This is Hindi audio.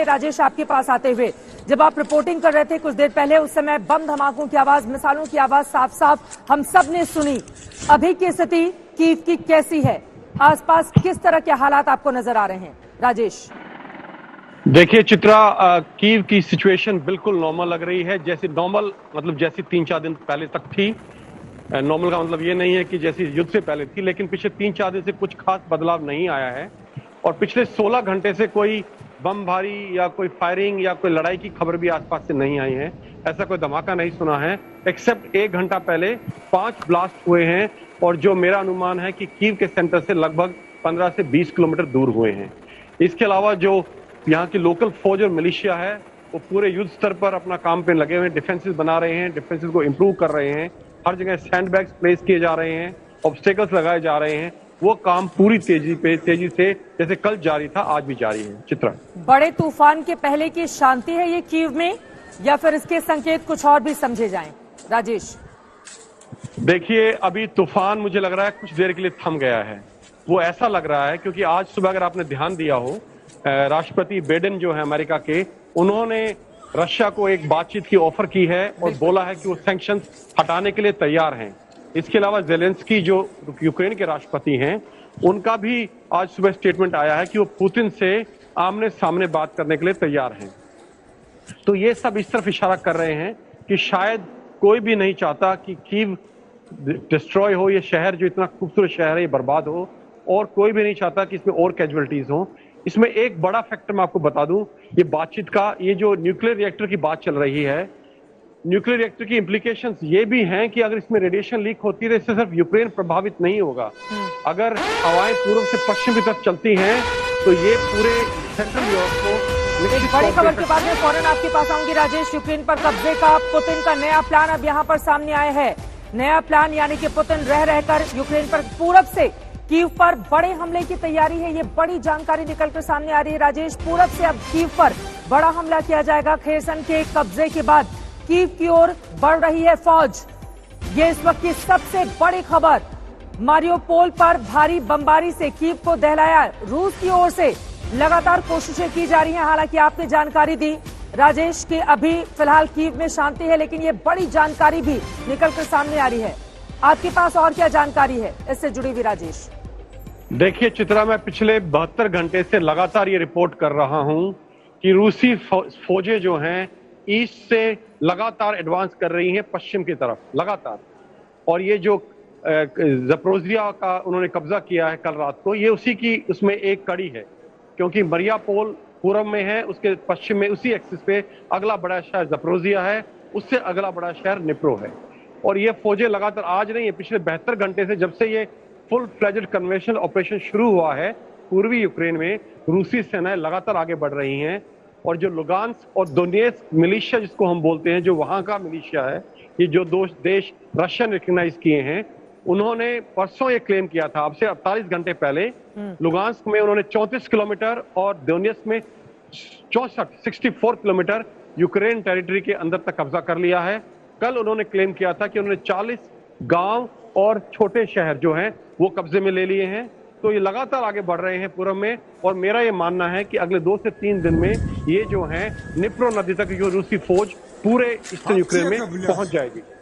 राजेश आपके पास आते हुए, जब आप रिपोर्टिंग कर रहे थे कुछ देर पहले, उस समय बम धमाकों की आवाज, मिसाइलों की आवाज साफ साफ हम सब ने सुनी। अभी की स्थिति कीव की कैसी है? आसपास किस तरह के हालात आपको नजर आ रहे हैं राजेश? देखिए चित्रा, कीव की सिचुएशन बिल्कुल नॉर्मल लग रही है। जैसे नॉर्मल मतलब जैसी 3-4 दिन पहले तक थी। नॉर्मल का मतलब ये नहीं है कि जैसी युद्ध से पहले थी, लेकिन पिछले 3-4 दिन से कुछ खास बदलाव नहीं आया है। और पिछले 16 घंटे से कोई बमबारी या कोई फायरिंग या कोई लड़ाई की खबर भी आसपास से नहीं आई है। ऐसा कोई धमाका नहीं सुना है, एक्सेप्ट 1 घंटा पहले 5 ब्लास्ट हुए हैं, और जो मेरा अनुमान है कि कीव के सेंटर से लगभग 15 से 20 किलोमीटर दूर हुए हैं। इसके अलावा जो यहाँ की लोकल फौज और मिलिशिया है, वो पूरे युद्ध स्तर पर अपना काम पे लगे हुए हैं, डिफेंसेस बना रहे हैं, डिफेंसेस को इंप्रूव कर रहे हैं, हर जगह सैंडबैग्स प्लेस किए जा रहे हैं, ऑब्स्टेकल्स लगाए जा रहे हैं। वो काम पूरी तेजी से जैसे कल जारी था, आज भी जारी है। चित्रा, बड़े तूफान के पहले की शांति है ये कीव में, या फिर इसके संकेत कुछ और भी समझे जाएं? राजेश, देखिए अभी तूफान मुझे लग रहा है कुछ देर के लिए थम गया है। वो ऐसा लग रहा है क्योंकि आज सुबह अगर आपने ध्यान दिया हो, राष्ट्रपति बाइडेन जो है अमेरिका के, उन्होंने रशिया को एक बातचीत की ऑफर की है और बोला है कि वो सैंक्शंस हटाने के लिए तैयार हैं। इसके अलावा जेलेंस्की जो यूक्रेन के राष्ट्रपति हैं, उनका भी आज सुबह स्टेटमेंट आया है कि वो पुतिन से आमने सामने बात करने के लिए तैयार हैं। तो ये सब इस तरफ इशारा कर रहे हैं कि शायद कोई भी नहीं चाहता कि कीव डिस्ट्रॉय हो, ये शहर जो इतना खूबसूरत शहर है ये बर्बाद हो, और कोई भी नहीं चाहता कि इसमें और कैजुअलिटीज हो। इसमें एक बड़ा फैक्टर मैं आपको बता दूं, ये बातचीत का, ये जो न्यूक्लियर रिएक्टर की बात चल रही है, न्यूक्लियर रिएक्टर की इंप्लीकेशंस ये भी हैं कि अगर इसमें रेडिएशन लीक होती है, इससे सिर्फ यूक्रेन प्रभावित नहीं होगा। अगर हवाएं पूर्व से पश्चिम की तरफ चलती हैं तो ये पूरे सेंट्रल यूरोप को। एक बड़ी खबर के बाद में फौरन आपके पास आऊंगी राजेश। यूक्रेन पर कब्जे का पुतिन का नया प्लान अब यहाँ पर सामने आया है। नया प्लान यानी कि पुतिन रह रहकर यूक्रेन पर पूरब से कीव पर बड़े हमले की तैयारी है। ये बड़ी जानकारी निकलकर सामने आ रही है राजेश। पूरब से अब कीव पर बड़ा हमला किया जाएगा। खेरसन के कब्जे के बाद कीव की ओर बढ़ रही है फौज। ये इस वक्त की सबसे बड़ी खबर। मारियोपोल पर भारी बमबारी से कीव को दहलाया। रूस की ओर से लगातार कोशिशें की जा रही हैं। हालांकि आपने जानकारी दी राजेश कि अभी फिलहाल कीव में शांति है, लेकिन ये बड़ी जानकारी भी निकलकर सामने आ रही है। आपके पास और क्या जानकारी है इससे जुड़ी हुई राजेश? देखिए चित्रा, मैं पिछले 72 घंटे से लगातार ये रिपोर्ट कर रहा हूं कि रूसी फौजें जो हैं ईस्ट से लगातार एडवांस कर रही हैं पश्चिम की तरफ लगातार। और ये जो ज़पोरिज़िया का उन्होंने कब्जा किया है कल रात को, ये उसी की उसमें एक कड़ी है, क्योंकि मारियोपोल पूरब में है, उसके पश्चिम में उसी एक्सिस पे अगला बड़ा शहर ज़पोरिज़िया है, उससे अगला बड़ा शहर निप्रो है। और ये फौजें लगातार आज नहीं है, पिछले 72 घंटे से, जब से ये फुल फ्लेजेड कन्वेंशनल ऑपरेशन शुरू हुआ है पूर्वी यूक्रेन में, रूसी सेनाएं लगातार आगे बढ़ रही हैं। और जो लुगान्स्क और दोनेत्स्क मिलिशिया जिसको हम बोलते हैं, जो वहां का मिलिशिया है, ये जो दो देश रशियन रिकग्नाइज किए हैं, उन्होंने परसों ये क्लेम किया था, अब से 48 घंटे पहले, लुगान्स्क में उन्होंने 34 किलोमीटर और दोनेत्स्क में 64 किलोमीटर यूक्रेन टेरिटरी के अंदर तक कब्जा कर लिया है। कल उन्होंने क्लेम किया था कि उन्होंने 40 गांव और छोटे शहर जो हैं वो कब्जे में ले लिए हैं। तो ये लगातार आगे बढ़ रहे हैं पूरब में, और मेरा ये मानना है कि अगले 2 से 3 दिन में ये जो है निप्रो नदी तक जो रूसी फौज पूरे ईस्टर्न यूक्रेन में पहुंच जाएगी।